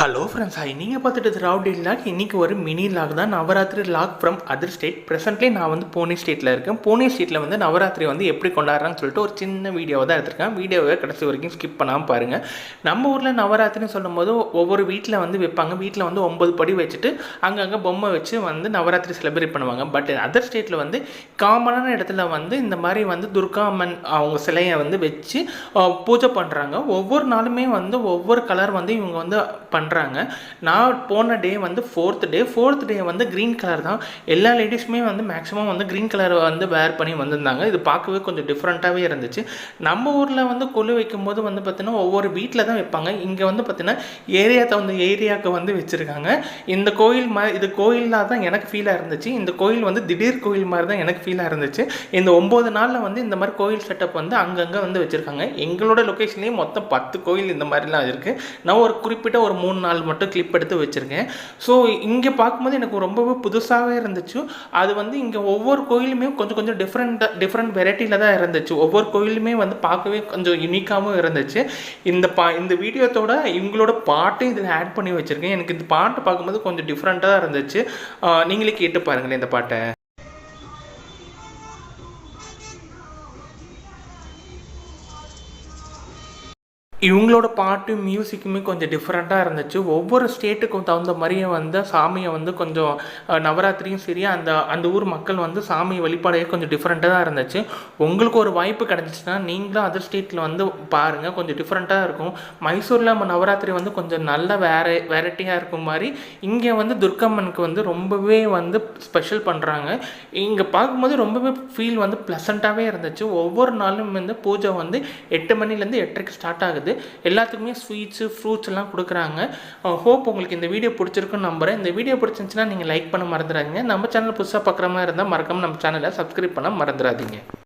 Hello friends, நீங்கள் பார்த்துட்டு rowdy lock. இன்றைக்கி ஒரு மினி லாக் தான், Navratri lock from other state. Presently நான் வந்து புனே ஸ்டேட்டில் இருக்கேன். புனே ஸ்டேட்டில் வந்து நவராத்திரி வந்து எப்படி கொண்டாடுறான்னு சொல்லிட்டு ஒரு சின்ன வீடியோவை தான் எடுத்திருக்கேன். வீடியோவை கடைசி வரைக்கும் ஸ்கிப் பண்ணாமல் பாருங்கள். நம்ம ஊரில் நவராத்திரின்னு சொல்லும் போது ஒவ்வொரு வீட்டில் வந்து வைப்பாங்க. வீட்டில் வந்து 9 படி வச்சுட்டு அங்கங்கே பொம்மை வச்சு வந்து நவராத்திரி செலிப்ரேட் பண்ணுவாங்க. பட் அதர் ஸ்டேட்டில் வந்து காமனான இடத்துல வந்து இந்த மாதிரி வந்து துர்கா அம்மன் அவங்க சிலையை வந்து வச்சு பூஜை பண்ணுறாங்க. ஒவ்வொரு நாளுமே வந்து ஒவ்வொரு கலர் வந்து இவங்க வந்து பண்ணுறாங்க. நான் போன டே வந்து ஃபோர்த் டே வந்து க்ரீன் கலர் தான். எல்லா லேடிஸுமே வந்து மேக்ஸிமம் வந்து க்ரீன் கலர் வந்து வேர் பண்ணி வந்திருந்தாங்க. இது பார்க்கவே கொஞ்சம் டிஃப்ரெண்ட்டாகவே இருந்துச்சு. நம்ம ஊரில் வந்து கொலு வைக்கும்போது வந்து பார்த்திங்கன்னா ஒவ்வொரு வீட்டில் தான் வைப்பாங்க. இங்கே வந்து பார்த்திங்கன்னா ஏரியாவுக்கு வந்து வச்சுருக்காங்க. இந்த கோயில் இது கோயிலாக தான் எனக்கு ஃபீலாக இருந்துச்சு. இந்த கோயில் வந்து திடீர் கோயில் மாதிரி தான் எனக்கு ஃபீலாக இருந்துச்சு. இந்த 9 நாளில் வந்து இந்த மாதிரி கோயில் செட்டப் வந்து அங்கங்கே வந்து வச்சுருக்காங்க. எங்களோட லொக்கேஷன்லேயே மொத்தம் 10 கோயில் இந்த மாதிரிலாம் இருக்குது. நான் ஒரு குறிப்பிட்ட ஒரு 3 நாள் மட்டும் கிளிப் எடுத்து வச்சுருக்கேன். ஸோ இங்கே பார்க்கும்போது எனக்கு ரொம்பவே புதுசாகவே இருந்துச்சு. அது வந்து இங்கே ஒவ்வொரு கோயிலுமே கொஞ்சம் டிஃப்ரெண்ட் வெரைட்டியில் தான் இருந்துச்சு. ஒவ்வொரு கோயிலுமே வந்து பார்க்கவே கொஞ்சம் யூனிக்காகவும் இருந்துச்சு. இந்த வீடியோத்தோட இவங்களோட பாட்டும் இதில் ஆட் பண்ணி வச்சுருக்கேன். எனக்கு இந்த பாட்டு பார்க்கும்போது கொஞ்சம் டிஃப்ரெண்ட்டாக இருந்துச்சு. நீங்களே கேட்டு பாருங்களேன் இந்த பாட்டை. இவங்களோட பாட்டு மியூசிக்குமே கொஞ்சம் டிஃப்ரெண்ட்டாக இருந்துச்சு. ஒவ்வொரு ஸ்டேட்டுக்கும் தகுந்த மாதிரியே வந்து சாமியை வந்து கொஞ்சம் நவராத்திரியும் சரி அந்த ஊர் மக்கள் வந்து சாமி வழிபாடையே கொஞ்சம் டிஃப்ரெண்ட்டாக தான் இருந்துச்சு. உங்களுக்கு ஒரு வாய்ப்பு கிடச்சிச்சின்னா நீங்களும் அதர் ஸ்டேட்டில் வந்து பாருங்கள், கொஞ்சம் டிஃப்ரெண்ட்டாக இருக்கும். மைசூரில் நம்ம நவராத்திரி வந்து கொஞ்சம் நல்ல வெரைட்டியாக இருக்கும் மாதிரி இங்கே வந்து துர்கம்மனுக்கு வந்து ரொம்பவே வந்து ஸ்பெஷல் பண்ணுறாங்க. இங்கே பார்க்கும்போது ரொம்பவே ஃபீல் வந்து ப்ளசண்ட்டாகவே இருந்துச்சு. ஒவ்வொரு நாளும் வந்து பூஜை வந்து 8 மணிலேருந்து 8:30க்கு ஸ்டார்ட் ஆகுது. எல்லாத்துக்குமே ஸ்வீட்ஸு ஃப்ரூட்ஸ் எல்லாம் கொடுக்குறாங்க. ஹோப் உங்களுக்கு இந்த வீடியோ பிடிச்சிருக்குன்னு நம்புகிறேன். இந்த வீடியோ பிடிச்சிருந்துச்சுன்னா நீங்கள் லைக் பண்ண மறந்துடாதீங்க. நம்ம சேனல் புதுசாக பார்க்குற மாதிரி இருந்தால் மறக்காமல் நம்ம சேனலை சப்ஸ்கிரைப் பண்ண மறந்துடாதீங்க.